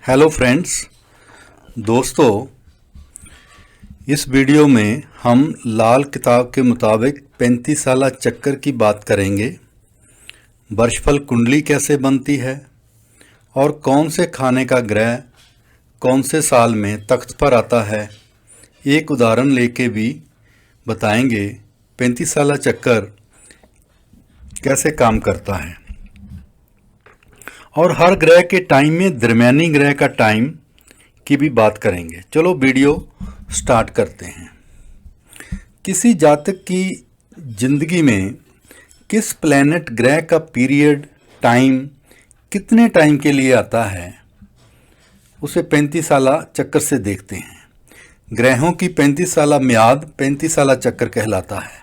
Hello friends, दोस्तों, इस video में हम लाल किताब के मुताबिक 35 साला चक्कर की बात करेंगे। वर्षफल कुंडली कैसे बनती है और कौन से खाने का ग्रह कौन से साल में तख्त पर आता है, एक उदाहरण लेके भी बताएंगे 35 साला चक्कर कैसे काम करता है। और हर ग्रह के टाइम में दरमियानी ग्रह का टाइम की भी बात करेंगे। चलो वीडियो स्टार्ट करते हैं। किसी जातक की जिंदगी में किस प्लैनेट ग्रह का पीरियड टाइम कितने टाइम के लिए आता है, उसे 35 साला चक्कर से देखते हैं। ग्रहों की 35 साला म्याद 35 साला चक्कर कहलाता है।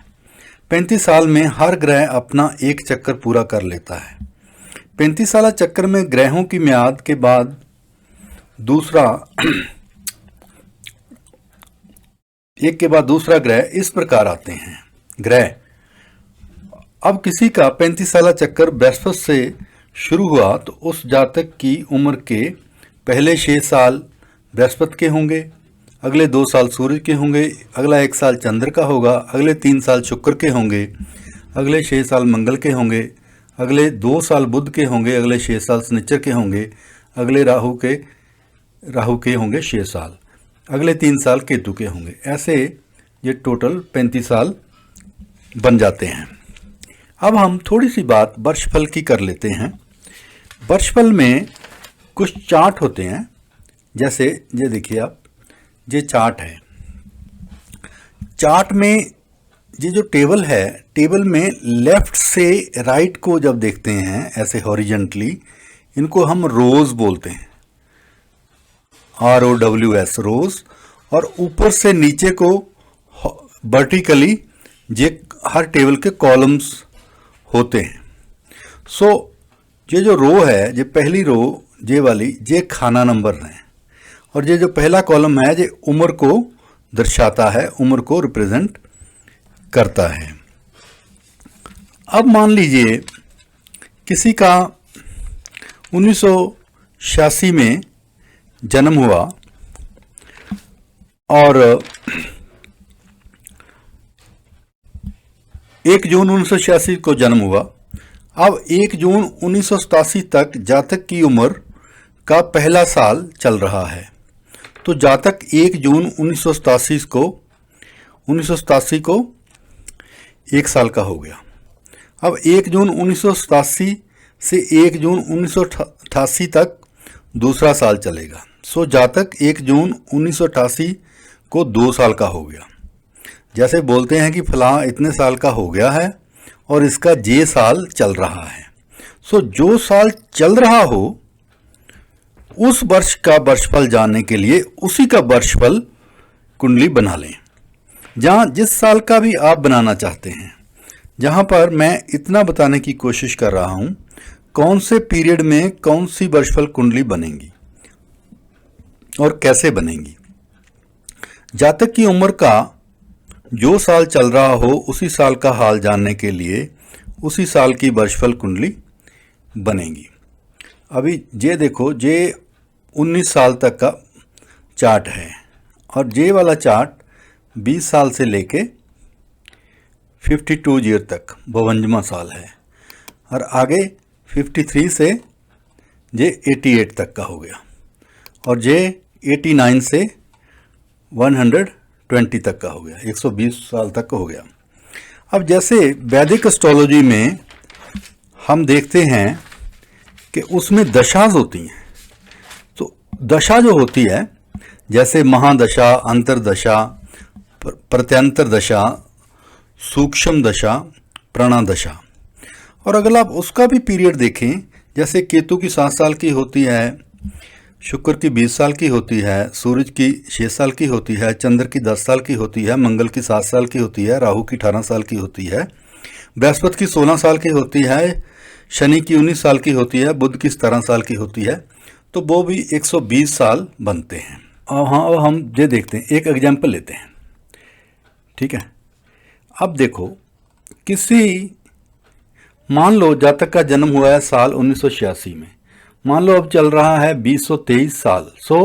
35 साल में हर ग्रह अपना एक चक्कर पूरा कर लेता है। 35 साला चक्कर में ग्रहों की म्याद के बाद एक के बाद दूसरा ग्रह इस प्रकार आते हैं। ग्रह अब किसी का 35 साला चक्कर बृहस्पति से शुरू हुआ तो उस जातक की उम्र के पहले 6 साल बृहस्पति के होंगे, अगले 2 साल सूर्य के होंगे, अगला 1 साल चंद्र का होगा, अगले 3 साल शुक्र के होंगे, अगले 6 साल मंगल के होंगे, अगले 2 साल बुध के होंगे, अगले 6 साल शनिचर के होंगे, अगले राहु के होंगे 6 साल, अगले 3 साल केतु के होंगे। ऐसे ये टोटल 35 साल बन जाते हैं। अब हम थोड़ी सी बात वर्षफल की कर लेते हैं। वर्षफल में कुछ चार्ट होते हैं, जैसे ये देखिए आप, ये चार्ट है। चार्ट में ये जो टेबल है, टेबल में लेफ्ट से राइट को जब देखते हैं ऐसे हॉरिजेंटली, इनको हम रोज बोलते हैं, ROWS रोज, और ऊपर से नीचे को वर्टिकली ये हर टेबल के कॉलम्स होते हैं। सो ये जो रो है, ये पहली रो ये वाली, ये खाना नंबर है, और ये जो पहला कॉलम है ये उम्र को दर्शाता है, उम्र को रिप्रेजेंट करता है। अब मान लीजिए किसी का 1986 में जन्म हुआ और 1 जून 1986 को जन्म हुआ। अब 1 जून 1987 तक जातक की उम्र का पहला साल चल रहा है, तो जातक 1 जून 1987 को 1 साल का हो गया। अब 1 जून 1987 से 1 जून 1988 तक दूसरा साल चलेगा। सो जातक 1 जून 1988 को 2 साल का हो गया। जैसे बोलते हैं कि फलां इतने साल का हो गया है और इसका जे साल चल रहा है। सो जो साल चल रहा हो उस वर्ष का वर्षफल जानने के लिए उसी का वर्षफल कुंडली बना लें, जहां जिस साल का भी आप बनाना चाहते हैं। जहां पर मैं इतना बताने की कोशिश कर रहा हूं कौन से पीरियड में कौन सी वर्षफल कुंडली बनेगी और कैसे बनेगी। जातक की उम्र का जो साल चल रहा हो उसी साल का हाल जानने के लिए उसी साल की वर्षफल कुंडली बनेगी। अभी ये देखो, ये 19 साल तक का चार्ट है, और ये वाला चार्ट 20 साल से लेके 52 ईयर तक 52वां साल है, और आगे 53 से ये 88 तक का हो गया, और ये 89 से 120 तक का हो गया, 120 साल तक का हो गया। अब जैसे वैदिक एस्ट्रोलॉजी में हम देखते हैं कि उसमें दशाएं होती हैं, तो दशा जो होती है, जैसे महादशा, अंतरदशा, प्रत्यंतर दशा, सूक्ष्म दशा, प्रणदशा, और अगर आप उसका भी पीरियड देखें, जैसे केतु की 7 साल की होती है, शुक्र की 20 साल की होती है, सूरज की 6 साल की होती है, चंद्र की 10 साल की होती है, मंगल की 7 साल की होती है, राहु की 18 साल की होती है, बृहस्पति की 16 साल की होती है, शनि की 19 साल की होती है, बुध की 17 साल की होती है, तो वो भी 120 साल बनते हैं। और हाँ, अब हम ये देखते हैं, एक एग्जाम्पल लेते हैं, ठीक है। अब देखो, मान लो जातक का जन्म हुआ है साल 1986 में, मान लो अब चल रहा है 2023 साल, सो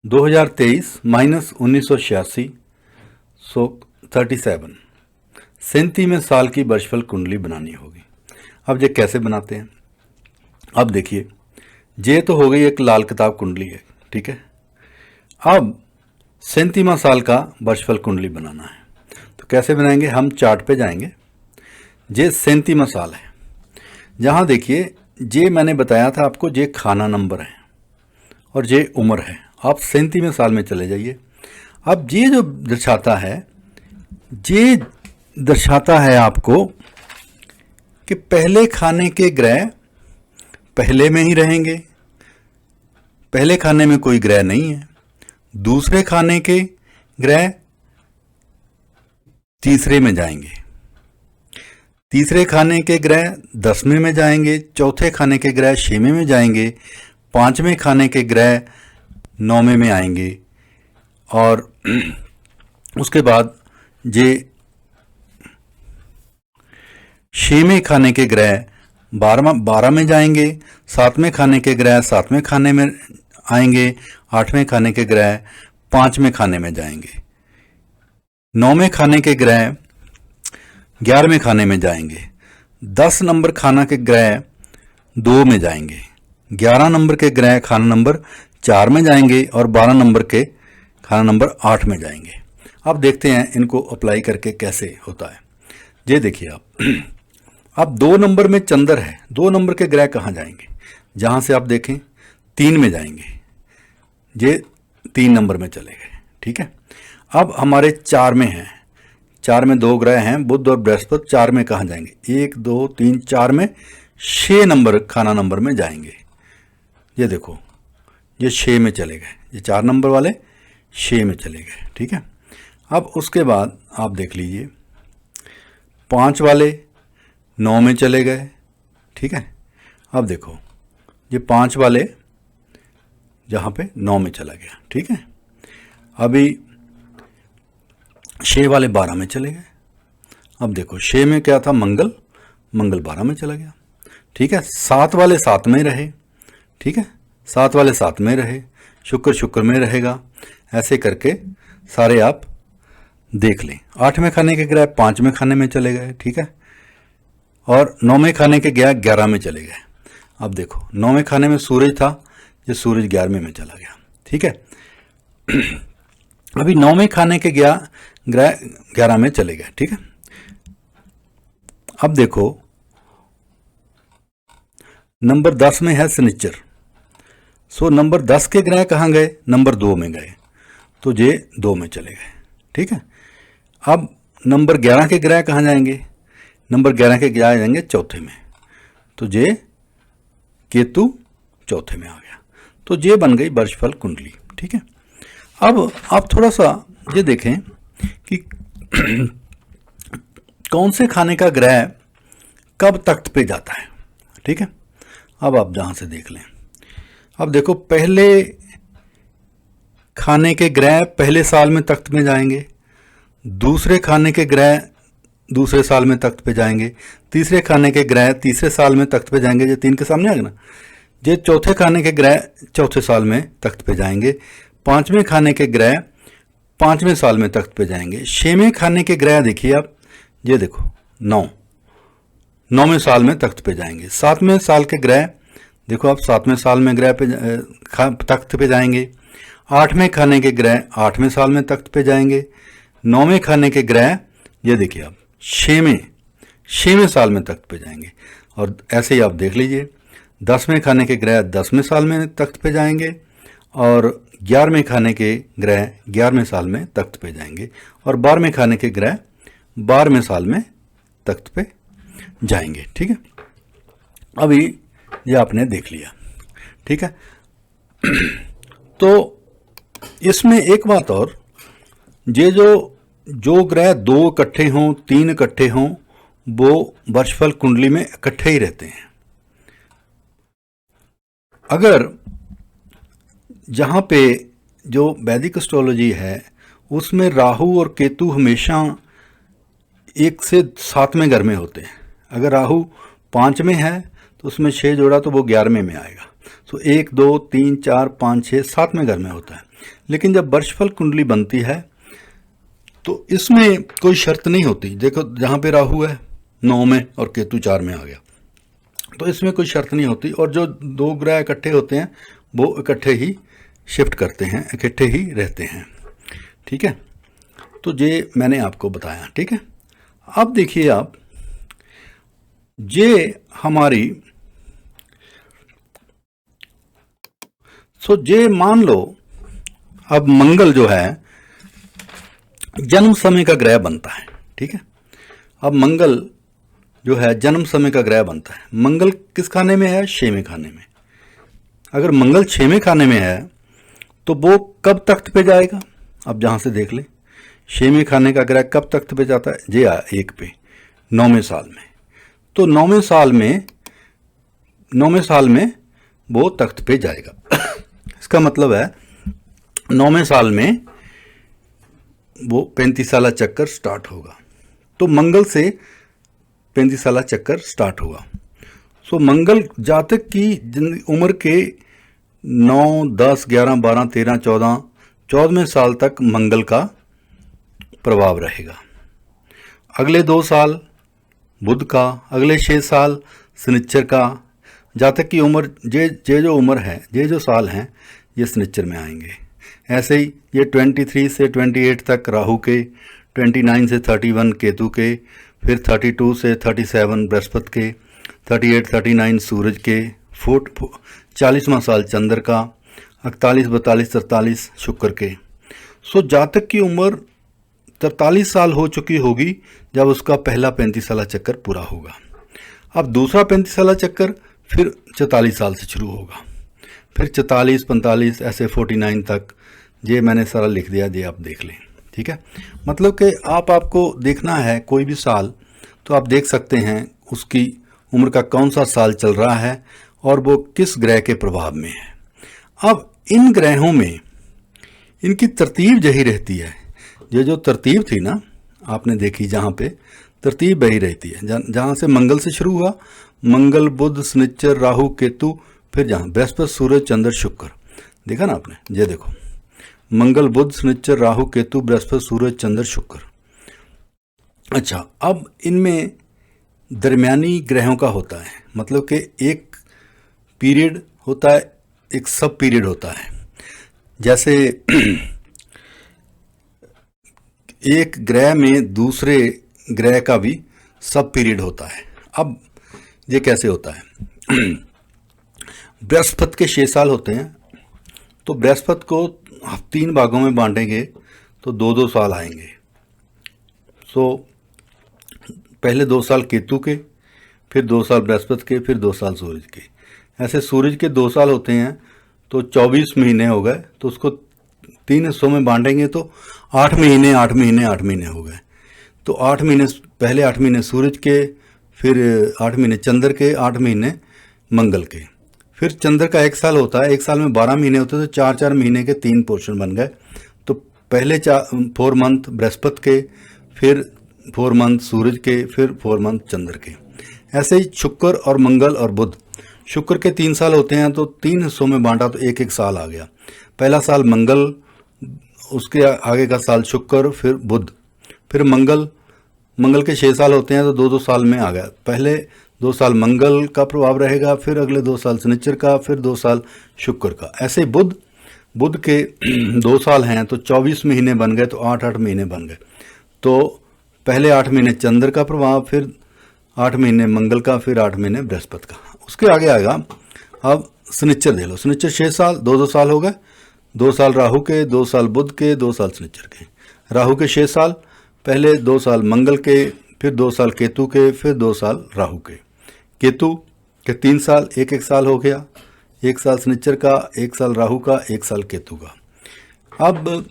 2023 माइनस 1986, सो 37 37वें साल की वर्षफल कुंडली बनानी होगी। अब ये कैसे बनाते हैं? अब देखिए, ये तो हो गई एक लाल किताब कुंडली है, ठीक है। अब 37वां साल का वर्षफल कुंडली बनाना है, तो कैसे बनाएंगे? हम चार्ट पे जाएंगे। ये 37वां साल है, जहाँ देखिए ये मैंने बताया था आपको, ये खाना नंबर है और ये उम्र है। आप 37वें साल में चले जाइए। अब ये जो दर्शाता है, ये दर्शाता है आपको कि पहले खाने के ग्रह पहले में ही रहेंगे, पहले खाने में कोई ग्रह नहीं है। दूसरे खाने के ग्रह तीसरे में जाएंगे, तीसरे खाने के ग्रह 10वें में जाएंगे, चौथे खाने के ग्रह 6वें में जाएंगे, पांचवें खाने के ग्रह 9वें में आएंगे, और उसके बाद ये 6वें खाने के ग्रह 12 में जाएंगे, 7वें खाने के ग्रह 7वें खाने में आएंगे, 8वें खाने के ग्रह 5वें खाने में जाएंगे, 9वें खाने के ग्रह 11वें खाने में जाएंगे, 10 नंबर खाना के ग्रह 2 में जाएंगे, 11 नंबर के ग्रह खाना नंबर 4 में जाएंगे, और 12 नंबर के खाना नंबर 8 में जाएंगे। अब देखते हैं इनको अप्लाई करके कैसे होता है। ये देखिए आप, अब 2 नंबर में चंद्र है, 2 नंबर के ग्रह कहाँ जाएंगे? जहाँ से आप देखें 3 में जाएंगे, ये 3 नंबर में चले गए, ठीक है। अब हमारे 4 में हैं, 4 में 2 ग्रह हैं, बुध और बृहस्पति। 4 में कहाँ जाएंगे? 1 2 3 4 में 6 नंबर खाना नंबर में जाएंगे। ये देखो, ये 6 में चले गए, ये 4 नंबर वाले 6 में चले गए, ठीक है। अब उसके बाद आप देख लीजिए, 5 वाले 9 में चले गए, ठीक है। अब देखो, ये 5 वाले जहाँ पे 9 में चला गया, ठीक है। अभी 6 वाले 12 में चले गए। अब देखो 6 में क्या था? मंगल, मंगल 12 में चला गया, ठीक है। 7 वाले 7 में रहे, ठीक है, 7 वाले 7 में रहे, शुक्र शुक्र में रहेगा। ऐसे करके सारे आप देख लें। 8वें खाने के ग्रह 5वें खाने में चले गए, ठीक है, और 9वें खाने के ग्रह 11 में चले गए। अब देखो 9वें खाने में सूरज था, ये सूरज 11वें में चला गया, ठीक है। अभी 9वें खाने के ग्रह 11 में चले गए, ठीक है। अब देखो नंबर 10 में है शनिचर, सो नंबर 10 के ग्रह कहाँ गए? नंबर 2 में गए, तो ये 2 में चले गए, ठीक है। अब नंबर 11 के ग्रह कहाँ जाएंगे? नंबर 11 के ग्रह जाएंगे चौथे में, तो ये केतु चौथे में आ गया। तो ये बन गई वर्षफल कुंडली, ठीक है। अब आप थोड़ा सा ये देखें कि कौन से खाने का ग्रह कब तख्त पे जाता है, ठीक है। अब आप जहाँ से देख लें, अब देखो पहले खाने के ग्रह पहले साल में तख्त में जाएंगे, दूसरे खाने के ग्रह दूसरे साल में तख्त पे जाएंगे, तीसरे खाने के ग्रह तीसरे साल में तख्त पे जाएंगे, ये 3 के सामने आ गया ना। ये चौथे खाने के ग्रह चौथे साल में तख्त पे जाएंगे, 5वें खाने के ग्रह 5वें साल में तख्त पे जाएंगे, 6वें खाने के ग्रह देखिए आप, ये देखो 9वें साल में तख्त पे जाएंगे, 7वें साल के ग्रह देखो आप 7वें साल में ग्रह पे तख्त पे जाएंगे, 8वें खाने के ग्रह 8वें साल में तख्त पे जाएंगे, 9वें खाने के ग्रह ये देखिए आप 6वें साल में तख्त पे जाएंगे। और ऐसे ही आप देख लीजिए 10वें खाने के ग्रह 10वें साल में तख्त पे जाएंगे, और 11वें खाने के ग्रह 11वें साल में तख्त पे जाएंगे, और 12वें खाने के ग्रह 12वें साल में तख्त पे जाएंगे, ठीक है। अभी ये आपने देख लिया, ठीक है। तो इसमें एक बात और, ये जो ग्रह 2 इकट्ठे हों 3 इकट्ठे हों वो वर्षफल कुंडली में इकट्ठे ही रहते हैं। अगर जहाँ पे जो वैदिक एस्ट्रोलॉजी है उसमें राहु और केतु हमेशा 1 से 7वें घर में होते हैं। अगर राहु 5 में है तो उसमें 6 जोड़ा तो वो 11वें में आएगा। तो 1 2 3 4 5 6 7वें घर में होता है। लेकिन जब वर्षफल कुंडली बनती है तो इसमें कोई शर्त नहीं होती। देखो जहाँ पे राहु है 9 में और केतु 4 में आ गया, तो इसमें कोई शर्त नहीं होती। और जो 2 ग्रह इकट्ठे होते हैं वो इकट्ठे ही शिफ्ट करते हैं, इकट्ठे ही रहते हैं। ठीक है, तो ये मैंने आपको बताया। ठीक है, अब देखिए आप, ये हमारी ये मान लो अब मंगल जो है जन्म समय का ग्रह बनता है। ठीक है, अब मंगल जो है जन्म समय का ग्रह बनता है। मंगल किस खाने में है? 6वें खाने में। अगर मंगल 6वें खाने में है तो वो कब तख्त पे जाएगा? अब जहां से देख ले, 6वें खाने का ग्रह कब तख्त पे जाता है? जे 1 पे 9वें साल में। तो 9वें साल में वो तख्त पे जाएगा। इसका मतलब है 9वें साल में वो 35 साला चक्कर स्टार्ट होगा। तो मंगल से 35 साला चक्कर स्टार्ट होगा। सो मंगल जातक की उम्र के 9 10 11 12 13 14 14वें साल तक मंगल का प्रभाव रहेगा। अगले 2 साल बुध का, अगले 6 साल शनिचर का। जातक की उम्र जे जो उम्र है, ये जो साल हैं, ये शनिचर में आएंगे। ऐसे ही ये 23 से 28 तक राहु के, 29 से 31 केतु के, फिर 32 से 37 बृहस्पति के, 38 39 सूरज के, 40वां साल चंद्र का, 41 42 43 शुक्र के। सो जातक की उम्र 43 साल हो चुकी होगी जब उसका पहला 35 साला चक्कर पूरा होगा। अब दूसरा 35 साला चक्कर फिर 44 साल से शुरू होगा, फिर 44 45 ऐसे 49 तक। ये मैंने सारा लिख दिया, ये आप देख लें। ठीक है, मतलब कि आपको देखना है कोई भी साल, तो आप देख सकते हैं उसकी उम्र का कौन सा साल चल रहा है और वो किस ग्रह के प्रभाव में है। अब इन ग्रहों में इनकी तरतीब यही रहती है। ये जो तरतीब थी ना, आपने देखी, जहाँ पे तरतीब यही रहती है, जहाँ से मंगल से शुरू हुआ, मंगल बुध शनिचर राहु केतु, फिर जहाँ बृहस्पति सूरज चंद्र शुक्र। देखा ना आपने? ये देखो, मंगल बुध शनिचर राहु केतु बृहस्पति सूरज चंद्र शुक्र। अच्छा, अब इनमें दरमियानी ग्रहों का होता है, मतलब कि एक पीरियड होता है, एक सब पीरियड होता है। जैसे एक ग्रह में दूसरे ग्रह का भी सब पीरियड होता है। अब ये कैसे होता है? बृहस्पति के 6 साल होते हैं, तो बृहस्पति को 3 भागों में बांटेंगे तो 2-2 साल आएंगे। सो पहले 2 साल केतु के, फिर 2 साल बृहस्पति के, फिर 2 साल सूरज के। ऐसे सूरज के 2 साल होते हैं तो 24 महीने हो गए, तो उसको 3 हिस्सों में बांटेंगे तो 8 महीने 8 महीने 8 महीने हो गए। तो 8 महीने, पहले 8 महीने सूरज के, फिर 8 महीने चंद्र के, 8 महीने मंगल के। फिर चंद्र का 1 साल होता है, 1 साल में 12 महीने होते हैं, तो 4-4 महीने के 3 पोर्शन बन गए। तो पहले 4 मंथ बृहस्पति के, फिर 4 मंथ सूरज के, फिर 4 मंथ चंद्र के। ऐसे ही शुक्र और मंगल और बुध, शुक्र के 3 साल होते हैं, तो 3 हिस्सों में बांटा तो 1-1 साल आ गया। पहला साल मंगल, उसके आगे का साल शुक्र, फिर बुध, फिर मंगल के 6 साल होते हैं, तो 2-2 साल में आ गया। पहले 2 साल मंगल का प्रभाव रहेगा, फिर अगले 2 साल शनिचर का, फिर 2 साल शुक्र का। ऐसे बुध के 2 साल हैं तो 24 महीने बन गए, तो 8-8 महीने बन गए। तो पहले 8 महीने चंद्र का प्रभाव, फिर 8 महीने मंगल का, फिर 8 महीने बृहस्पति का। उसके आगे आएगा अब शनिचर दे लो, शनिचर 6 साल, 2-2 साल हो गए। 2 साल राहु के, 2 साल बुध के, 2 साल शनिचर के। राहु के 6 साल, पहले 2 साल मंगल के, फिर 2 साल केतु के, फिर 2 साल राहु के। केतु के 3 साल, 1-1 साल हो गया। 1 साल शनिचर का, 1 साल राहु का, 1 साल केतु का। अब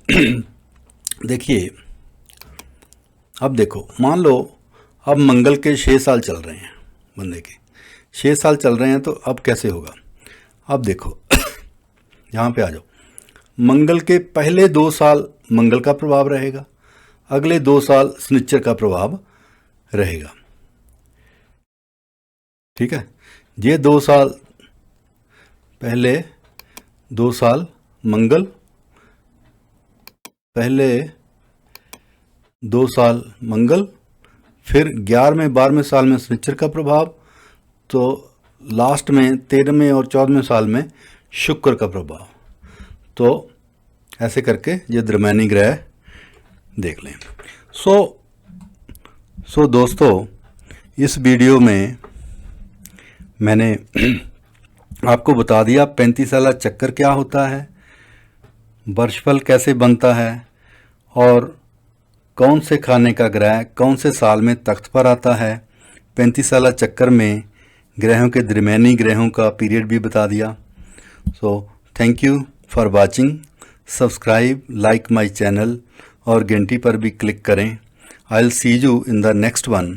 देखिए, अब देखो, मान लो अब मंगल के 6 साल चल रहे हैं, बंदे के 6 साल चल रहे हैं, तो अब कैसे होगा? अब देखो यहाँ पे आ जाओ। मंगल के पहले 2 साल मंगल का प्रभाव रहेगा, अगले 2 साल शनिचर का प्रभाव रहेगा। ठीक है, ये 2 साल पहले 2 साल मंगल, पहले 2 साल मंगल, फिर 11वें 12वें साल में शनिचर का प्रभाव, तो लास्ट में 13वें और 14वें साल में शुक्र का प्रभाव। तो ऐसे करके ये दरम्यानी ग्रह देख लें। सो दोस्तों, इस वीडियो में मैंने आपको बता दिया 35 साला चक्कर क्या होता है, वर्षफल कैसे बनता है, और कौन से खाने का ग्रह कौन से साल में तख्त पर आता है। 35 साला चक्कर में ग्रहों के दरम्यानी ग्रहों का पीरियड भी बता दिया। So thank you for watching. Subscribe, like my channel और घंटी पर भी क्लिक करें। I will see you in the next one.